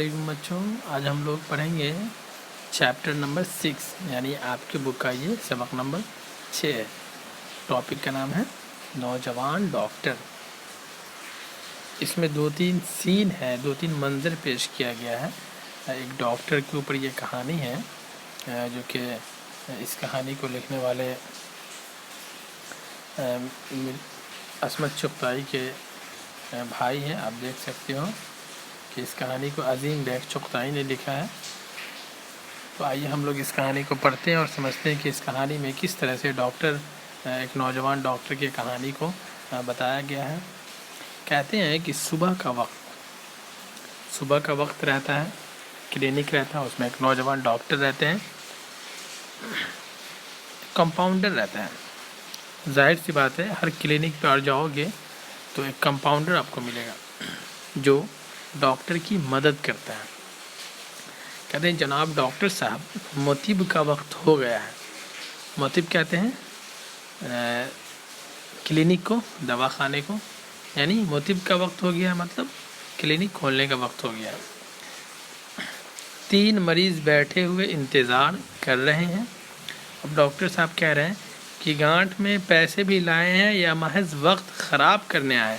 علیکم بچوں، آج ہم لوگ پڑھیں گے چیپٹر نمبر 6، یعنی آپ کی بک کا یہ سبق نمبر 6 ہے۔ ٹاپک کا نام ہے نوجوان ڈاکٹر۔ اس میں 2-3 سین ہے، 2-3 منظر پیش کیا گیا ہے۔ ایک ڈاکٹر کے اوپر یہ کہانی ہے، جو کہ اس کہانی کو لکھنے والے عصمت چغتائی کے بھائی ہیں۔ آپ دیکھ سکتے ہو کہ اس کہانی کو عظیم بیگ چغتائی نے لکھا ہے۔ تو آئیے ہم لوگ اس کہانی کو پڑھتے ہیں اور سمجھتے ہیں کہ اس کہانی میں کس طرح سے ایک نوجوان ڈاکٹر کی کہانی کو بتایا گیا ہے۔ کہتے ہیں کہ صبح کا وقت رہتا ہے، کلینک رہتا ہے، اس میں ایک نوجوان ڈاکٹر رہتے ہیں، کمپاؤنڈر رہتا ہے۔ ظاہر سی بات ہے، ہر کلینک پہ جاؤ گے تو ایک کمپاؤنڈر آپ کو ملے گا جو ڈاکٹر کی مدد کرتا ہے۔ کہتے ہیں جناب ڈاکٹر صاحب، موتیب کا وقت ہو گیا ہے۔ موتیب کہتے ہیں کلینک کو، دواخانے کو، یعنی موتیب کا وقت ہو گیا مطلب کلینک کھولنے کا وقت ہو گیا۔ 3 مریض بیٹھے ہوئے انتظار کر رہے ہیں۔ اب ڈاکٹر صاحب کہہ رہے ہیں کہ گانٹھ میں پیسے بھی لائے ہیں یا محض وقت خراب کرنے آئے۔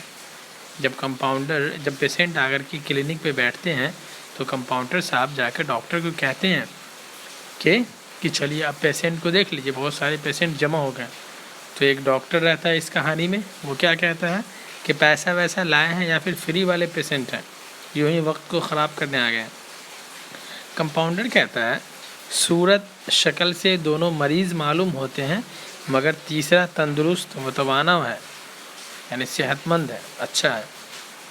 جب پیشنٹ آ کر کے کلینک پہ بیٹھتے ہیں تو کمپاؤنڈر صاحب جا کر ڈاکٹر کو کہتے ہیں کہ چلیے آپ پیشنٹ کو دیکھ لیجیے، بہت سارے پیشنٹ جمع ہو گئے۔ تو ایک ڈاکٹر رہتا ہے اس کہانی میں، وہ کیا کہتا ہے کہ پیسہ ویسا لائے ہیں یا پھر فری والے پیشنٹ ہیں، یوں ہی وقت کو خراب کرنے آ گئے۔ کمپاؤنڈر کہتا ہے صورت شکل سے دونوں مریض معلوم ہوتے ہیں، مگر تیسرا تندرست متوانا ہے، یعنی صحت مند ہے، اچھا ہے۔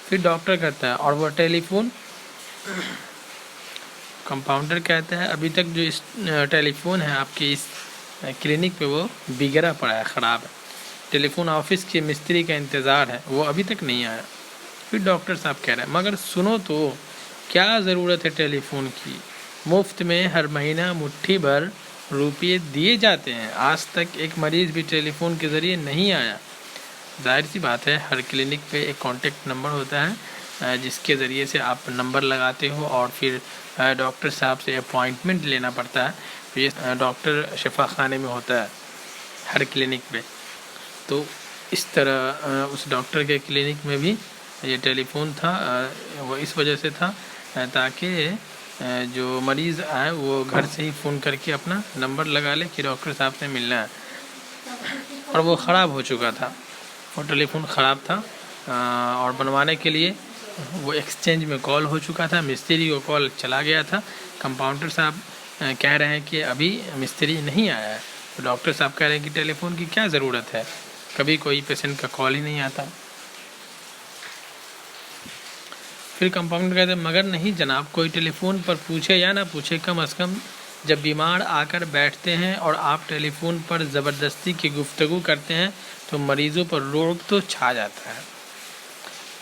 پھر ڈاکٹر کہتا ہے اور وہ ٹیلی فون؟ کمپاؤنڈر کہتا ہے ابھی تک جو اس ٹیلی فون ہے آپ کی اس کلینک پہ وہ بگڑا پڑا ہے، خراب ہے۔ ٹیلی فون آفس کے مستری کا انتظار ہے، وہ ابھی تک نہیں آیا۔ پھر ڈاکٹر صاحب کہہ رہے ہیں مگر سنو تو، کیا ضرورت ہے ٹیلی فون کی؟ مفت میں ہر مہینہ مٹھی بھر روپیے دیے جاتے ہیں، آج تک ایک مریض بھی ٹیلی فون کے ذریعے نہیں آیا۔ ظاہر سی بات ہے، ہر کلینک پہ ایک کانٹیکٹ نمبر ہوتا ہے جس کے ذریعے سے آپ نمبر لگاتے ہو اور پھر ڈاکٹر صاحب سے اپوائنٹمنٹ لینا پڑتا ہے۔ یہ ڈاکٹر شفا خانے میں ہوتا ہے ہر کلینک پہ۔ تو اس طرح اس ڈاکٹر کے کلینک میں بھی یہ ٹیلی فون تھا، وہ اس وجہ سے تھا تاکہ جو مریض آئے وہ گھر سے ہی فون کر کے اپنا نمبر لگا لے کہ ڈاکٹر صاحب سے ملنا ہے۔ اور وہ خراب ہو چکا تھا، وہ ٹیلی فون خراب تھا اور بنوانے کے لیے وہ ایکسچینج میں کال ہو چکا تھا، مستری کو کال چلا گیا تھا۔ کمپاؤنڈر صاحب کہہ رہے ہیں کہ ابھی مستری نہیں آیا ہے۔ تو ڈاکٹر صاحب کہہ رہے ہیں کہ ٹیلی فون کی کیا ضرورت ہے، کبھی کوئی پیشنٹ کا کال ہی نہیں آتا۔ پھر کمپاؤنڈر کہتے ہیں مگر نہیں جناب، کوئی ٹیلی فون پر پوچھے یا نہ پوچھے، کم از کم جب بیمار آ کر بیٹھتے ہیں اور آپ ٹیلی فون پر زبردستی کی گفتگو کرتے ہیں تو مریضوں پر رعب تو چھا جاتا ہے۔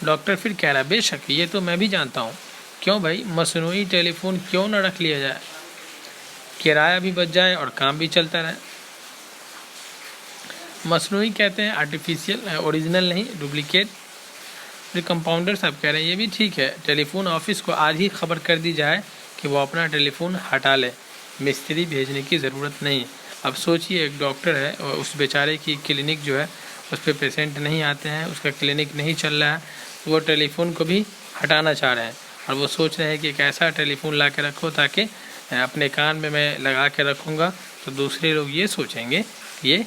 ڈاکٹر پھر کہہ رہا ہے بے شک یہ تو میں بھی جانتا ہوں، کیوں بھائی مصنوعی ٹیلی فون کیوں نہ رکھ لیا جائے، کرایہ بھی بچ جائے اور کام بھی چلتا رہے۔ مصنوعی کہتے ہیں آرٹیفیشیل، اوریجنل نہیں، ڈپلیکیٹ۔ پھر کمپاؤنڈر صاحب کہہ رہے ہیں یہ بھی ٹھیک ہے، ٹیلی فون آفس کو آج ہی خبر کر دی جائے کہ وہ اپنا ٹیلی فون ہٹا لے، مستری بھیجنے کی ضرورت نہیں۔ اب سوچئے ایک ڈاکٹر ہے اور اس بیچارے کی کلینک جو ہے اس پہ پیشنٹ نہیں آتے ہیں، اس کا کلینک نہیں چل رہا ہے، وہ ٹیلی فون کو بھی ہٹانا چاہ رہے ہیں اور وہ سوچ رہے ہیں کہ ایک ایسا ٹیلی فون لا کے رکھو تاکہ اپنے کان میں لگا کے رکھوں گا تو دوسرے لوگ یہ سوچیں گے کہ یہ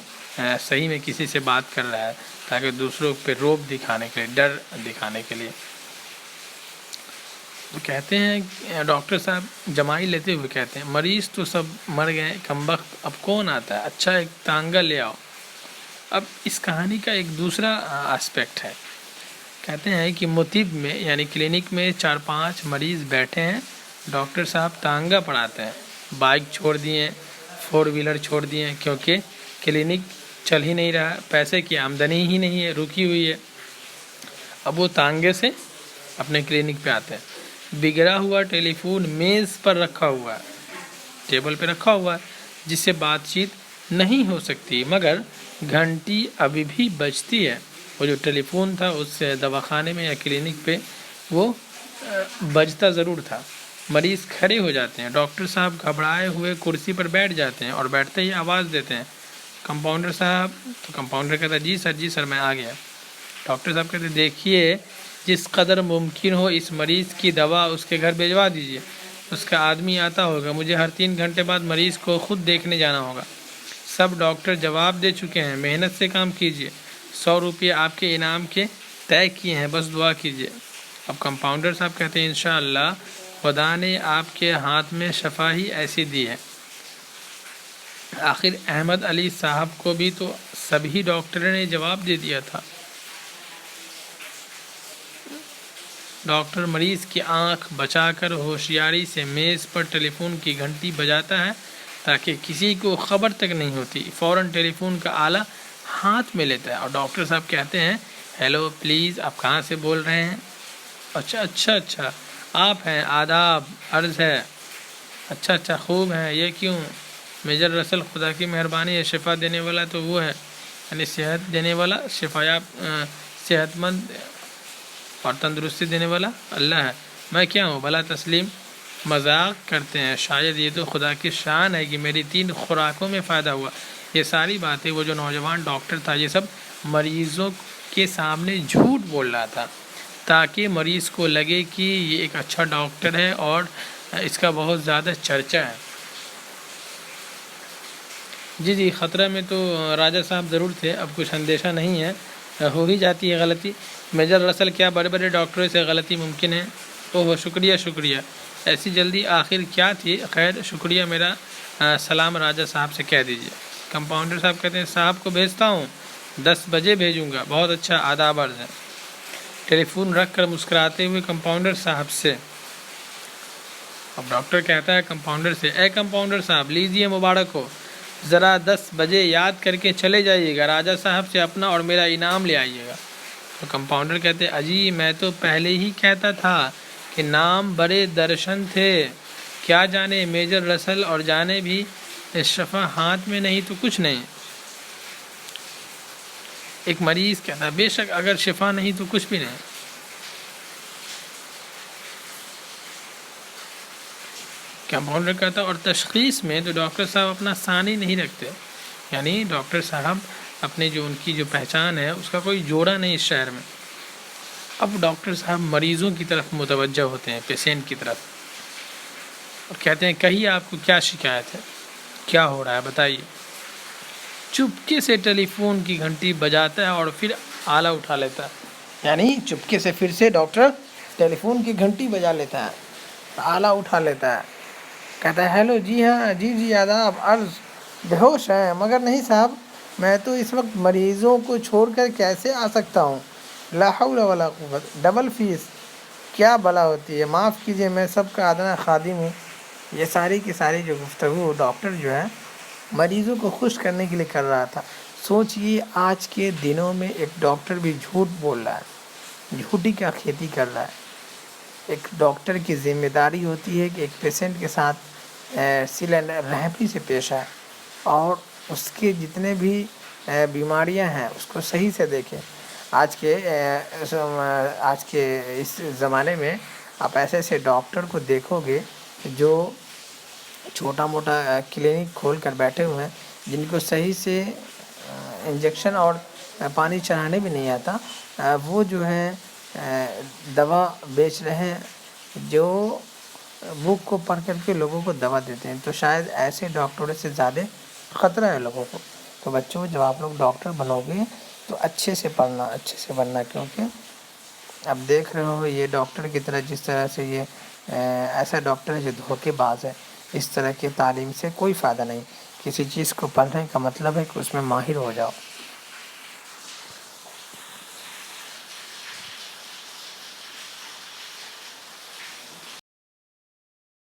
صحیح میں کسی سے بات کر رہا ہے، تاکہ دوسروں پہ رعب دکھانے کے لیے، ڈر دکھانے کے لیے۔ تو کہتے ہیں ڈاکٹر صاحب جمائی لیتے ہوئے کہتے ہیں مریض تو سب مر گئے، کمبخت اب کون آتا ہے، اچھا ایک تانگا لے آؤ۔ اب اس کہانی کا ایک دوسرا اسپیکٹ ہے۔ کہتے ہیں کہ موتیب میں یعنی کلینک میں 4-5 مریض بیٹھے ہیں، ڈاکٹر صاحب تانگا پڑھاتے ہیں، بائک چھوڑ دیے، 4 ویلر چھوڑ دیے، کیونکہ کلینک چل ہی نہیں رہا، پیسے کی آمدنی ہی نہیں ہے، رکی ہوئی ہے۔ اب وہ تانگے سے اپنے کلینک پہ آتے ہیں۔ بگڑا ہوا ٹیلی فون میز پر رکھا ہوا ہے، ٹیبل پہ رکھا ہوا ہے، جس سے بات چیت نہیں ہو سکتی، مگر گھنٹی ابھی بھی بجتی ہے۔ وہ جو ٹیلی فون تھا اس دواخانے میں یا کلینک پہ وہ بجتا ضرور تھا، مریض کھڑے ہو جاتے ہیں، ڈاکٹر صاحب گھبرائے ہوئے کرسی پر بیٹھ جاتے ہیں اور بیٹھتے ہی آواز دیتے ہیں کمپاؤنڈر صاحب، تو کمپاؤنڈر کہتا ہے جی سر میں آ گیا۔ ڈاکٹر صاحب کہتے ہیں دیکھیے جس قدر ممکن ہو اس مریض کی دوا اس کے گھر بھجوا دیجیے، اس کا آدمی آتا ہوگا، مجھے ہر 3 گھنٹے بعد مریض کو خود دیکھنے جانا ہوگا۔ سب ڈاکٹر جواب دے چکے ہیں، محنت سے کام کیجیے، 100 روپے آپ کے انعام کے طے کیے ہیں، بس دعا کیجیے۔ اب کمپاؤنڈر صاحب کہتے ہیں انشاءاللہ خدا نے آپ کے ہاتھ میں شفا ہی ایسی دی ہے۔ آخر احمد علی صاحب کو بھی تو سبھی ڈاکٹر نے جواب دے دیا تھا۔ ڈاکٹر مریض کی آنکھ بچا کر ہوشیاری سے میز پر ٹیلی فون کی گھنٹی بجاتا ہے تاکہ کسی کو خبر تک نہیں ہوتی۔ فوراً ٹیلی فون کا آلہ ہاتھ میں لیتا ہے اور ڈاکٹر صاحب کہتے ہیں ہیلو پلیز، آپ کہاں سے بول رہے ہیں؟ اچھا آپ ہیں، آداب عرض ہے۔ اچھا خوب ہے، یہ کیوں؟ میجر رسل، خدا کی مہربانی ہے، شفا دینے والا تو وہ ہے، یعنی صحت دینے والا، صحت مند اور تندرستی دینے والا اللہ ہے، میں کیا ہوں بھلا تسلیم؟ مذاق کرتے ہیں، شاید یہ تو خدا کی شان ہے کہ میری 3 خوراکوں میں فائدہ ہوا۔ یہ ساری باتیں وہ جو نوجوان ڈاکٹر تھا یہ سب مریضوں کے سامنے جھوٹ بول رہا تھا تاکہ مریض کو لگے کہ یہ ایک اچھا ڈاکٹر ہے اور اس کا بہت زیادہ چرچا ہے۔ جی خطرہ میں تو راجہ صاحب ضرور تھے، اب کچھ اندیشہ نہیں ہے، ہو ہی جاتی ہے غلطی۔ میجر رسل، کیا بڑے بڑے ڈاکٹروں سے غلطی ممکن ہے؟ اوہ شکریہ، ایسی جلدی آخر کیا تھی؟ خیر شکریہ، میرا سلام راجہ صاحب سے کہہ دیجیے۔ کمپاؤنڈر صاحب کہتے ہیں صاحب کو بھیجتا ہوں، 10 بجے بھیجوں گا، بہت اچھا، آداب عرض ہے۔ ٹیلی فون رکھ کر مسکراتے ہوئے کمپاؤنڈر صاحب سے، اب ڈاکٹر کہتا ہے کمپاؤنڈر سے، اے کمپاؤنڈر صاحب لیجیے مبارک ہو، ذرا 10 بجے یاد کر کے چلے جائیے گا، راجہ صاحب سے اپنا اور میرا انعام لے آئیے گا۔ تو کمپاؤنڈر کہتے اجی میں تو پہلے ہی کہتا تھا کہ نام بڑے درشن تھے، کیا جانے میجر رسل، اور جانے بھی شفا ہاتھ میں نہیں تو کچھ نہیں۔ ایک مریض کہتا ہے بے شک اگر شفا نہیں تو کچھ بھی نہیں۔ کمپاؤنڈر کہتا ہے اور تشخیص میں تو ڈاکٹر صاحب اپنا ثانی نہیں رکھتے، یعنی ڈاکٹر صاحب اپنے جو ان کی جو پہچان ہے اس کا کوئی جوڑا نہیں اس شہر میں۔ اب ڈاکٹر صاحب مریضوں کی طرف متوجہ ہوتے ہیں، پیشنٹ کی طرف، اور کہتے ہیں کہیے آپ کو کیا شکایت ہے، کیا ہو رہا ہے بتائیے۔ چپکے سے ٹیلی فون کی گھنٹی بجاتا ہے اور پھر آلہ اٹھا لیتا ہے، یعنی چپکے سے پھر سے ڈاکٹر ٹیلی فون کی گھنٹی بجا لیتا ہے، آلہ اٹھا لیتا ہے، کہتا ہے ہیلو، جی ہاں، جی آداب عرض، بے ہوش ہیں؟ مگر نہیں صاحب، میں تو اس وقت مریضوں کو چھوڑ کر کیسے آ سکتا ہوں، لا حول ولا قوت، ڈبل فیس، کیا بلا ہوتی ہے، معاف کیجیے، میں سب کا ادنا خادم ہوں۔ یہ ساری کی ساری جو گفتگو ڈاکٹر جو ہے مریضوں کو خوش کرنے کے لیے کر رہا تھا۔ سوچئے آج کے دنوں میں ایک ڈاکٹر بھی جھوٹ بول رہا ہے، جھوٹی کا کھیتی کر رہا ہے۔ ایک ڈاکٹر کی ذمہ داری ہوتی ہے کہ ایک پیشنٹ کے ساتھ صلہ رحمی سے پیش آئے اور اس کے جتنے بھی بیماریاں ہیں اس کو صحیح سے دیکھیں۔ آج کے اس زمانے میں آپ ایسے ڈاکٹر کو دیکھو گے جو چھوٹا موٹا کلینک کھول کر بیٹھے ہوئے ہیں، جن کو صحیح سے انجیکشن اور پانی چڑھانے بھی نہیں آتا، وہ جو ہے دوا بیچ رہے ہیں، جو بک کو پڑھ کر کے لوگوں کو دوا دیتے ہیں۔ تو شاید ایسے ڈاکٹروں سے زیادہ خطرہ ہے لوگوں کو۔ تو بچوں جب آپ لوگ ڈاکٹر بنو گے تو اچھے سے پڑھنا، اچھے سے بننا، کیونکہ اب دیکھ رہے ہو یہ ڈاکٹر کی طرح جس طرح سے یہ ایسا ڈاکٹر ہے جو دھوکے باز ہے، اس طرح کی تعلیم سے کوئی فائدہ نہیں۔ کسی چیز کو پڑھنے کا مطلب ہے کہ اس میں ماہر ہو جاؤ۔